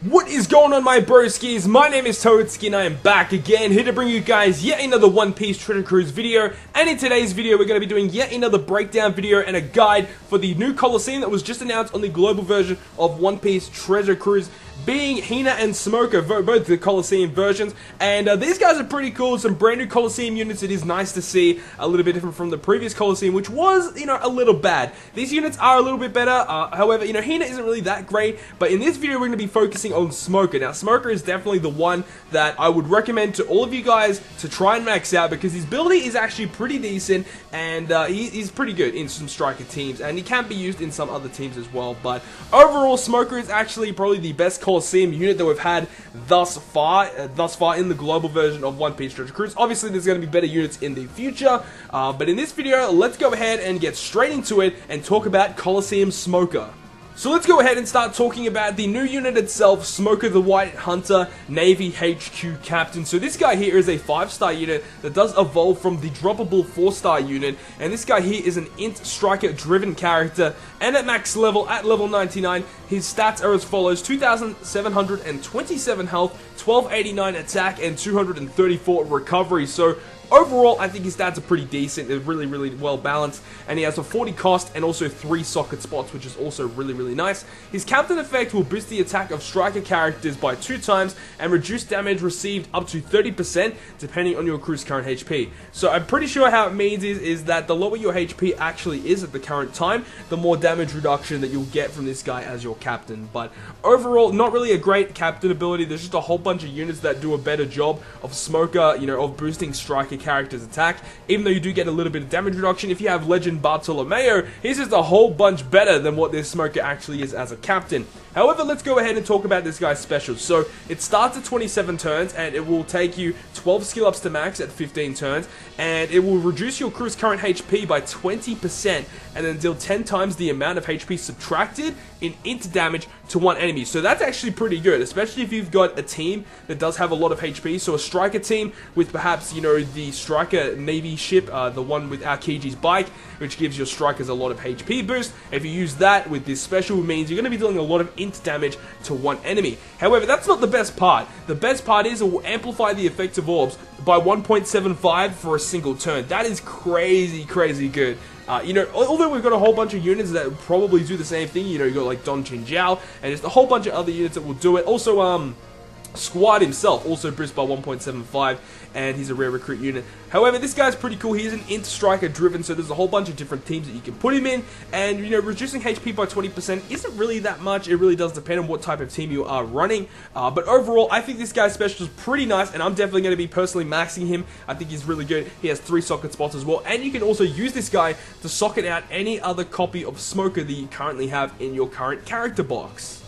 What is going on, my broskiis? My name is Tashigi and I am back again, here to bring you guys yet another One Piece Treasure Cruise video. And in today's video, we're going to be doing yet another breakdown video and a guide for the new Coliseum that was just announced on the global version of One Piece Treasure Cruise, being Hina and Smoker, both the Coliseum versions. And these guys are pretty cool. Some brand new Coliseum units. It is nice to see a little bit different from the previous Coliseum, which was, a little bad. These units are a little bit better. However, Hina isn't really that great. But in this video, we're going to be focusing on Smoker. Now, Smoker is definitely the one that I would recommend to all of you guys to try and max out, because his ability is actually pretty decent, and he's pretty good in some striker teams, and he can be used in some other teams as well. But overall, Smoker is actually probably the best Coliseum unit that we've had thus far in the global version of One Piece Treasure Cruise. Obviously, there's going to be better units in the future, but in this video, let's go ahead and get straight into it and talk about Coliseum Smoker. So let's go ahead and start talking about the new unit itself, Smoker the White Hunter, Navy HQ Captain. So this guy here is a 5-star unit that does evolve from the droppable 4-star unit, and this guy here is an int striker driven character, and at max level, at level 99, his stats are as follows: 2,727 health, 1289 attack, and 234 recovery. So overall, I think his stats are pretty decent. They're really, really well balanced. And he has a 40 cost and also 3 socket spots, which is also really, really nice. His captain effect will boost the attack of striker characters by 2 times and reduce damage received up to 30% depending on your crew's current HP. So I'm pretty sure how it means is that the lower your HP actually is at the current time, the more damage reduction that you'll get from this guy as your captain. But overall, not really a great captain ability. There's just a whole bunch of units that do a better job of Smoker, of boosting striker character's attack, even though you do get a little bit of damage reduction. If you have Legend Bartolomeo, he's just a whole bunch better than what this Smoker actually is as a captain. However, let's go ahead and talk about this guy's special. So it starts at 27 turns, and it will take you 12 skill ups to max at 15 turns, and it will reduce your crew's current HP by 20%, and then deal 10 times the amount of HP subtracted in int damage to one enemy. So that's actually pretty good, especially if you've got a team that does have a lot of HP. So a striker team with perhaps, the striker navy ship, the one with Aokiji's bike, which gives your strikers a lot of HP boost. If you use that with this special, it means you're going to be dealing a lot of int damage to one enemy. However, that's not the best part. The best part is it will amplify the effects of orbs by 1.75 for a single turn. That is crazy, crazy good. Although we've got a whole bunch of units that probably do the same thing, you got like Don Chinjiao, and just a whole bunch of other units that will do it. Also, Squad himself also boosts by 1.75, and he's a rare recruit unit. However, this guy's pretty cool. He is an int striker driven, so there's a whole bunch of different teams that you can put him in, and reducing HP by 20% isn't really that much. It really does depend on what type of team you are running, but overall, I think this guy's special is pretty nice, and I'm definitely going to be personally maxing him. I think he's really good. He has 3 socket spots as well, and you can also use this guy to socket out any other copy of Smoker that you currently have in your current character box.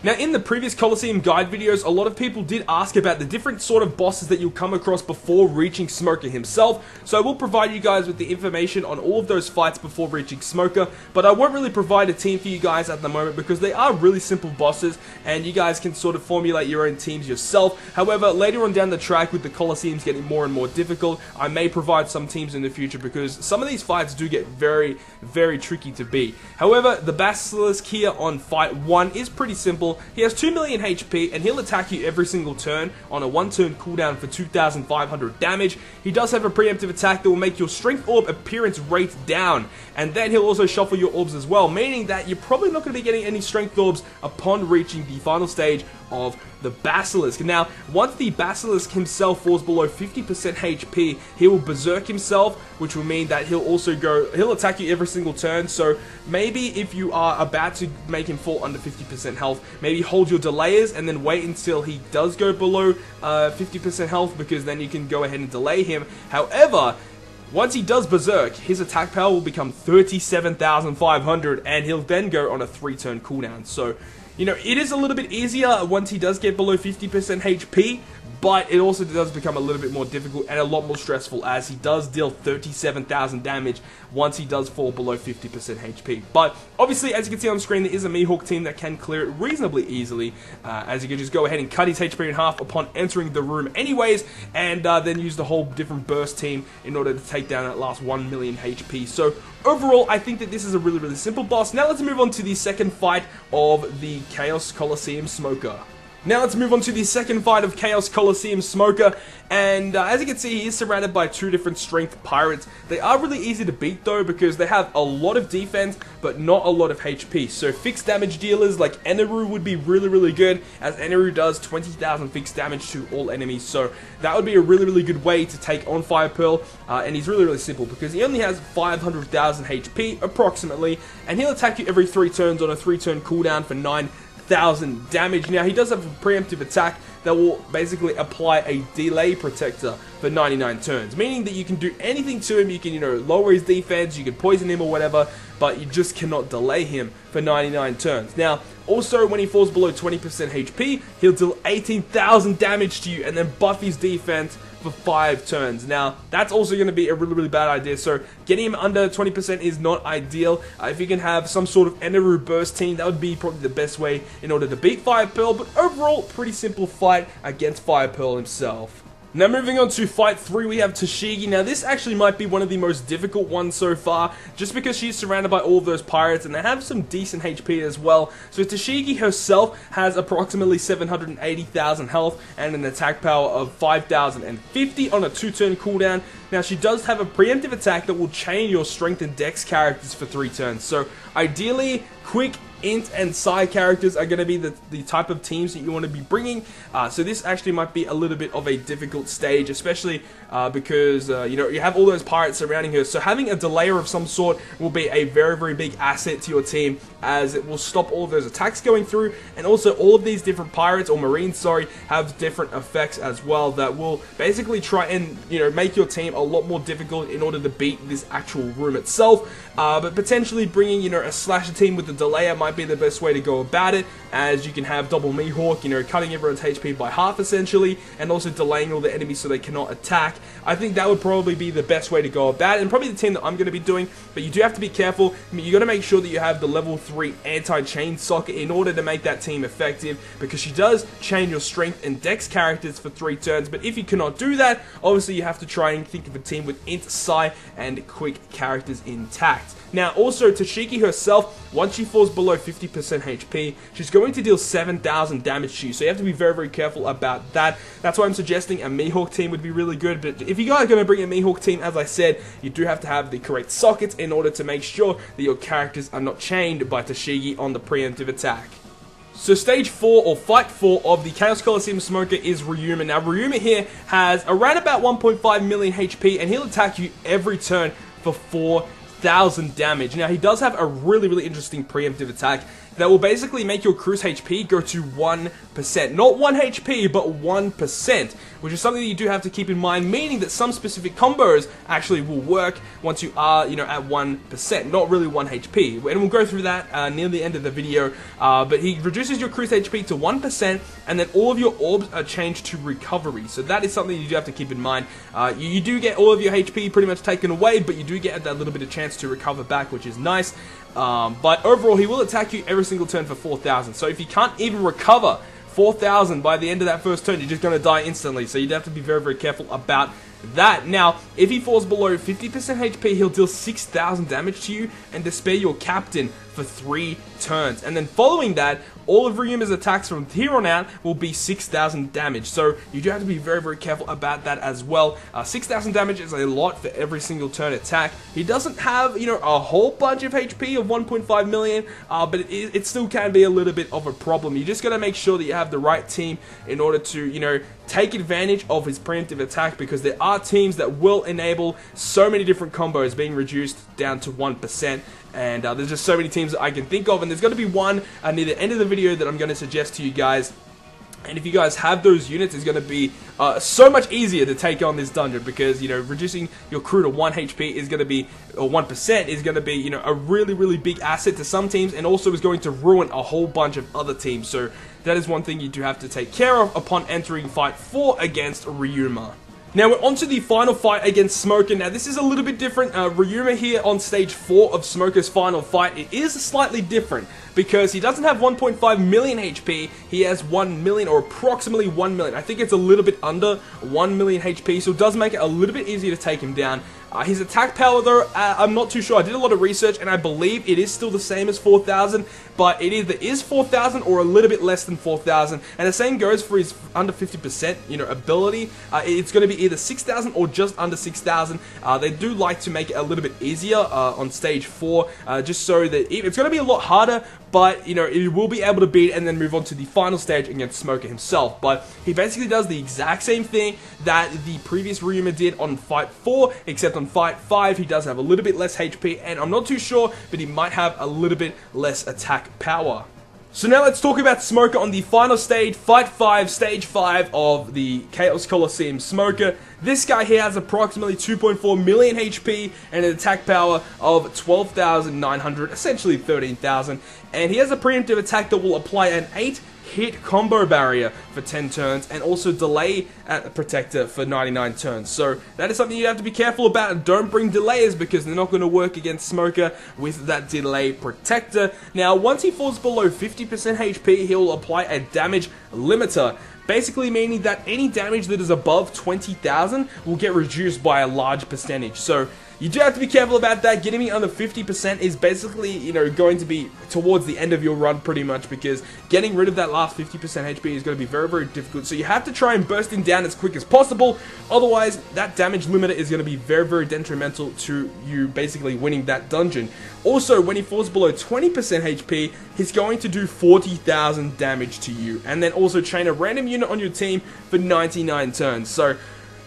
Now, in the previous Coliseum guide videos, a lot of people did ask about the different sort of bosses that you'll come across before reaching Smoker himself, so I will provide you guys with the information on all of those fights before reaching Smoker, but I won't really provide a team for you guys at the moment because they are really simple bosses, and you guys can sort of formulate your own teams yourself. However, later on down the track, with the Coliseums getting more and more difficult, I may provide some teams in the future because some of these fights do get very, very tricky to beat. However, the Basilisk here on Fight 1 is pretty simple. He has 2 million HP, and he'll attack you every single turn on a 1-turn cooldown for 2,500 damage. He does have a preemptive attack that will make your strength orb appearance rate down, and then he'll also shuffle your orbs as well, meaning that you're probably not going to be getting any strength orbs upon reaching the final stage of the Basilisk. Now, once the Basilisk himself falls below 50% HP, he will berserk himself, which will mean that he'll attack you every single turn. So maybe if you are about to make him fall under 50% health, maybe hold your delayers and then wait until he does go below 50% health, because then you can go ahead and delay him. However, once he does berserk, his attack power will become 37,500, and he'll then go on a 3-turn cooldown. So it is a little bit easier once he does get below 50% HP, but it also does become a little bit more difficult and a lot more stressful, as he does deal 37,000 damage once he does fall below 50% HP. But obviously, as you can see on screen, there is a Mihawk team that can clear it reasonably easily, as you can just go ahead and cut his HP in half upon entering the room anyways, and then use the whole different burst team in order to take down that last 1 million HP. So overall, I think that this is a really, really simple boss. Now let's move on to the second fight of the Chaos Coliseum Smoker. Now let's move on to the second fight of Chaos Coliseum Smoker, and as you can see, he is surrounded by two different strength pirates. They are really easy to beat though, because they have a lot of defense, but not a lot of HP. So fixed damage dealers like Eneru would be really, really good, as Eneru does 20,000 fixed damage to all enemies. So that would be a really, really good way to take on Fire Pearl, and he's really, really simple, because he only has 500,000 HP, approximately, and he'll attack you every 3 turns on a 3-turn cooldown for 9,000 damage. Now he does have a preemptive attack that will basically apply a delay protector for 99 turns, meaning that you can do anything to him. You can, lower his defense, you can poison him or whatever, but you just cannot delay him for 99 turns. Now, also when he falls below 20% HP, he'll deal 18,000 damage to you and then buff his defense for 5 turns. Now, that's also going to be a really, really bad idea, so getting him under 20% is not ideal. If you can have some sort of Eneru burst team, that would be probably the best way in order to beat Fire Pearl, but overall, pretty simple fight against Fire Pearl himself. Now moving on to fight 3, we have Tashigi. Now this actually might be one of the most difficult ones so far, just because she's surrounded by all of those pirates and they have some decent HP as well. So Tashigi herself has approximately 780,000 health and an attack power of 5,050 on a 2-turn cooldown. Now she does have a preemptive attack that will chain your strength and dex characters for 3 turns. So ideally, quick, int, and psi characters are going to be the type of teams that you want to be bringing. So this actually might be a little bit of a difficult stage, especially because you have all those pirates surrounding her. So having a delayer of some sort will be a very, very big asset to your team, as it will stop all of those attacks going through, and also all of these different pirates, or marines, sorry, have different effects as well that will basically try and make your team a lot more difficult in order to beat this actual room itself. But potentially bringing a slasher team with the delayer might be the best way to go about it, as you can have double Mihawk, cutting everyone's HP by half essentially, and also delaying all the enemies so they cannot attack. I think that would probably be the best way to go about it, and probably the team that I'm going to be doing. But you do have to be careful. You got to make sure that you have the level 3 anti-chain socket in order to make that team effective, because she does chain your strength and dex characters for 3 turns. But if you cannot do that, obviously you have to try and think of a team with int, psi, and quick characters intact. Now also Tashigi herself, once she falls below 50% HP, she's going to deal 7,000 damage to you, so you have to be very, very careful about that. That's why I'm suggesting a Mihawk team would be really good. But if you guys are going to bring a Mihawk team, as I said, you do have to have the correct sockets in order to make sure that your characters are not chained by Tashigi on the preemptive attack. So stage 4, or fight 4 of the Chaos Coliseum Smoker is Ryuma. Now Ryuma here has around about 1.5 million HP, and he'll attack you every turn for 4,000 damage. Now he does have a really, really interesting preemptive attack that will basically make your crew's HP go to 1%. Not 1 HP, but 1%, which is something that you do have to keep in mind, meaning that some specific combos actually will work once you are, at 1%, not really 1 HP. And we'll go through that near the end of the video, but he reduces your crew's HP to 1%, and then all of your orbs are changed to recovery. So that is something you do have to keep in mind. You do get all of your HP pretty much taken away, but you do get that little bit of chance to recover back, which is nice. But overall, he will attack you every single turn for 4,000. So if you can't even recover 4,000 by the end of that first turn, you're just going to die instantly. So you'd have to be very, very careful about that. Now, if he falls below 50% HP, he'll deal 6,000 damage to you and despair your captain for 3 turns. And then following that, all of Ryuma's attacks from here on out will be 6,000 damage. So you do have to be very, very careful about that as well. 6,000 damage is a lot for every single turn attack. He doesn't have, a whole bunch of HP of 1.5 million, but it still can be a little bit of a problem. You just got to make sure that you have the right team in order to, take advantage of his preemptive attack, because there are teams that will enable so many different combos being reduced down to 1%. And there's just so many teams that I can think of, and there's going to be one near the end of the video that I'm going to suggest to you guys. And if you guys have those units, it's going to be so much easier to take on this dungeon, because, reducing your crew to 1 HP is going to be, or 1% is going to be, a really, really big asset to some teams, and also is going to ruin a whole bunch of other teams. So that is one thing you do have to take care of upon entering fight 4 against Ryuma. Now we're on to the final fight against Smoker. Now this is a little bit different. Ryuma here on stage 4 of Smoker's final fight. It is slightly different because he doesn't have 1.5 million HP. He has 1 million, or approximately 1 million. I think it's a little bit under 1 million HP, so it does make it a little bit easier to take him down. His attack power, though, I'm not too sure. I did a lot of research, and I believe it is still the same as 4,000, but it either is 4,000 or a little bit less than 4,000. And the same goes for his under 50%, ability. It's going to be either 6,000 or just under 6,000. They do like to make it a little bit easier on stage 4, just so that it's going to be a lot harder, but, it will be able to beat and then move on to the final stage against Smoker himself. But he basically does the exact same thing that the previous Ryuma did on Fight 4, except on Fight 5, he does have a little bit less HP, and I'm not too sure, but he might have a little bit less attack power. So now let's talk about Smoker on the final stage, Fight 5, Stage 5 of the Chaos Coliseum Smoker. This guy here has approximately 2.4 million HP and an attack power of 12,900, essentially 13,000. And he has a preemptive attack that will apply an 8-hit combo barrier for 10 turns and also delay protector for 99 turns. So that is something you have to be careful about. Don't bring delayers because they're not going to work against Smoker with that delay protector. Now, once he falls below 50% HP, he will apply a damage limiter, basically meaning that any damage that is above 20,000 will get reduced by a large percentage. So you do have to be careful about that. Getting me under 50% is basically, going to be towards the end of your run pretty much, because getting rid of that last 50% HP is going to be very, very difficult. So you have to try and burst him down as quick as possible. Otherwise, that damage limiter is going to be very, very detrimental to you basically winning that dungeon. Also, when he falls below 20% HP, he's going to do 40,000 damage to you, and then also chain a random unit on your team for 99 turns. So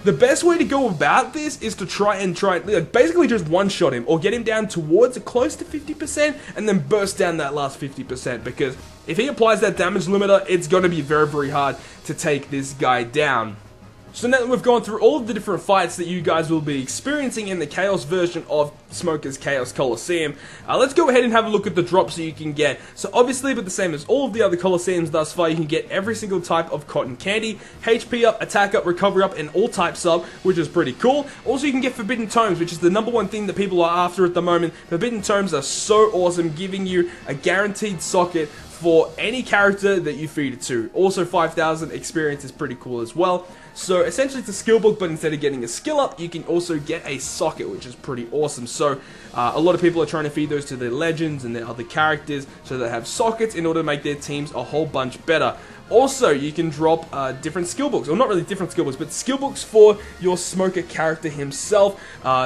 the best way to go about this is to try basically just one-shot him or get him down towards close to 50% and then burst down that last 50%, because if he applies that damage limiter, it's going to be very, very hard to take this guy down. So now that we've gone through all of the different fights that you guys will be experiencing in the Chaos version of Smoker's Chaos Coliseum, let's go ahead and have a look at the drops that you can get. So obviously, but the same as all of the other Coliseums thus far, you can get every single type of cotton candy, HP up, attack up, recovery up, and all types up, which is pretty cool. Also, you can get Forbidden Tomes, which is the #1 thing that people are after at the moment. Forbidden Tomes are so awesome, giving you a guaranteed socket for any character that you feed it to. Also, 5,000 experience is pretty cool as well. So essentially it's a skill book, but instead of getting a skill up, you can also get a socket, which is pretty awesome. So a lot of people are trying to feed those to their legends and their other characters, so they have sockets in order to make their teams a whole bunch better. Also, you can drop different skill books, or not really different skill books, but skill books for your Smoker character himself.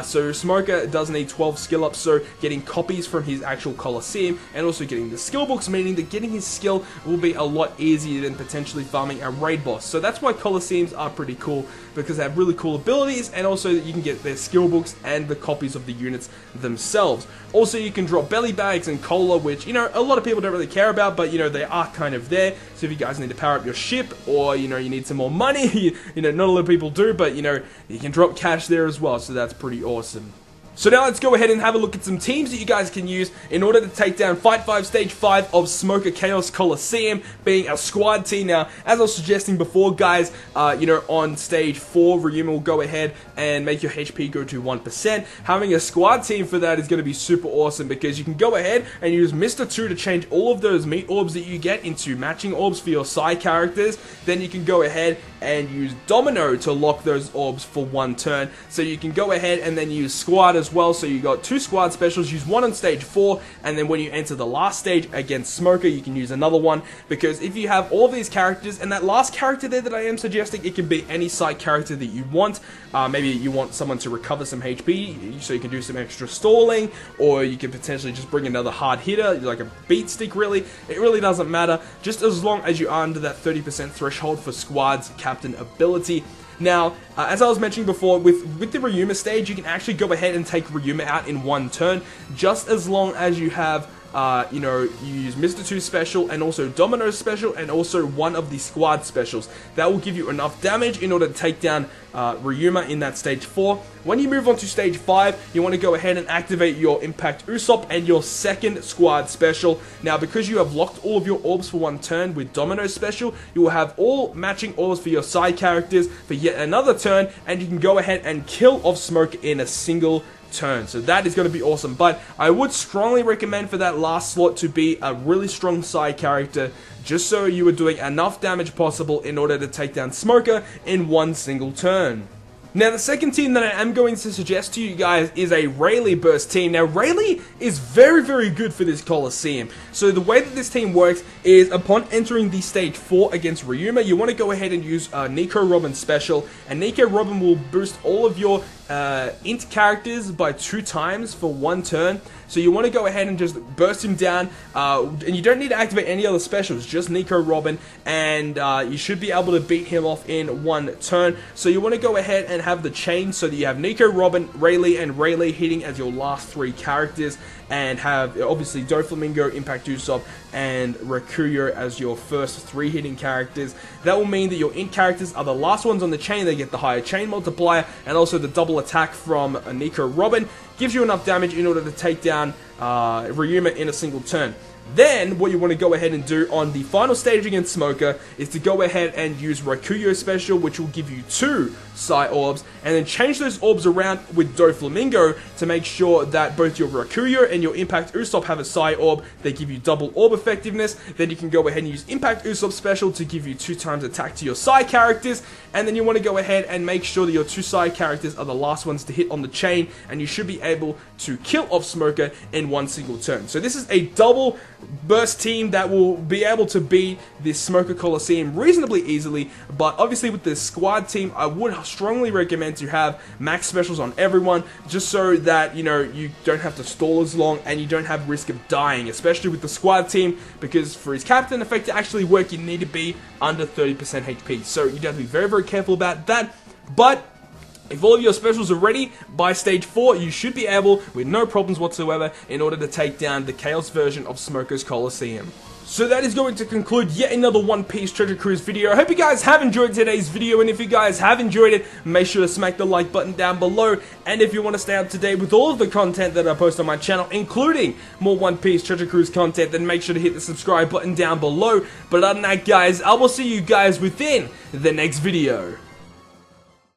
So Smoker does need 12 skill ups, so getting copies from his actual Coliseum, and also getting the skill books, meaning that getting his skill will be a lot easier than potentially farming a raid boss. So that's why Coliseums are pretty cool, because they have really cool abilities, and also that you can get their skill books and the copies of the units themselves. Also, you can drop belly bags and cola, which, a lot of people don't really care about, but, they are kind of there. So if you guys need to power up your ship, or, you need some more money, not a lot of people do, but, you can drop cash there as well, so that's pretty awesome. So now let's go ahead and have a look at some teams that you guys can use in order to take down Fight 5 Stage 5 of Smoker Chaos Coliseum, being a squad team. Now, as I was suggesting before, guys, on Stage 4, Ryuma will go ahead and make your HP go to 1%. Having a squad team for that is going to be super awesome, because you can go ahead and use Mr. 2 to change all of those meat orbs that you get into matching orbs for your side characters. Then you can go ahead and use Domino to lock those orbs for 1 turn. So you can go ahead and then use Squad as well. So you got 2 squad specials, use 1 on Stage 4, and then when you enter the last stage against Smoker, you can use another one, because if you have all of these characters, and that last character there that I am suggesting, it can be any side character that you want. Maybe you want someone to recover some HP, so you can do some extra stalling, or you can potentially just bring another hard hitter, like a beat stick really. It really doesn't matter, just as long as you are under that 30% threshold for squad's captain ability. Now, as I was mentioning before, with the Ryuma stage, you can actually go ahead and take Ryuma out in 1 turn, just as long as you have you use Mr. 2 special and also Domino special and also one of the squad specials. That will give you enough damage in order to take down Ryuma in that Stage 4. When you move on to Stage 5, you want to go ahead and activate your Impact Usopp and your second squad special. Now, because you have locked all of your orbs for 1 turn with Domino special, you will have all matching orbs for your side characters for yet another turn, and you can go ahead and kill off Smoke in a single turn. So that is going to be awesome, but I would strongly recommend for that last slot to be a really strong side character, just so you are doing enough damage possible in order to take down Smoker in 1 single turn. Now, the second team that I am going to suggest to you guys is a Rayleigh burst team. Now, Rayleigh is very, very good for this Coliseum. So the way that this team works is upon entering the stage 4 against Ryuma, you want to go ahead and use Nico Robin special, and Nico Robin will boost all of your int characters by 2 times for 1 turn. So you want to go ahead and just burst him down, and you don't need to activate any other specials, just Nico Robin, and you should be able to beat him off in 1 turn. So you want to go ahead and have the chain so that you have Nico Robin, Rayleigh, and Rayleigh hitting as your last 3 characters, and have obviously Doflamingo, Impact Usopp, and Rakuyo as your first 3 hitting characters. That will mean that your int characters are the last ones on the chain. They get the higher chain multiplier, and also the double attack from Nico Robin gives you enough damage in order to take down Ryuma in a single turn. Then, what you want to go ahead and do on the final stage against Smoker is to go ahead and use Rakuyo special, which will give you 2 Psy Orbs, and then change those orbs around with Doflamingo to make sure that both your Rakuyo and your Impact Usopp have a Psy Orb. They give you double orb effectiveness. Then you can go ahead and use Impact Usopp special to give you 2 times attack to your Psy characters, and then you want to go ahead and make sure that your 2 Psy characters are the last ones to hit on the chain, and you should be able to kill off Smoker in 1 single turn. So this is a double burst team that will be able to beat this Smoker Coliseum reasonably easily, but obviously with the squad team, I would strongly recommend to have max specials on everyone, just so that, you know, you don't have to stall as long and you don't have risk of dying, especially with the squad team, because for his captain effect to actually work, you need to be under 30% HP, so you have to be very, very careful about that. But if all of your specials are ready, by stage 4, you should be able, with no problems whatsoever, in order to take down the Chaos version of Smoker's Coliseum. So that is going to conclude yet another One Piece Treasure Cruise video. I hope you guys have enjoyed today's video, and if you guys have enjoyed it, make sure to smack the like button down below. And if you want to stay up to date with all of the content that I post on my channel, including more One Piece Treasure Cruise content, then make sure to hit the subscribe button down below. But other than that, guys, I will see you guys within the next video.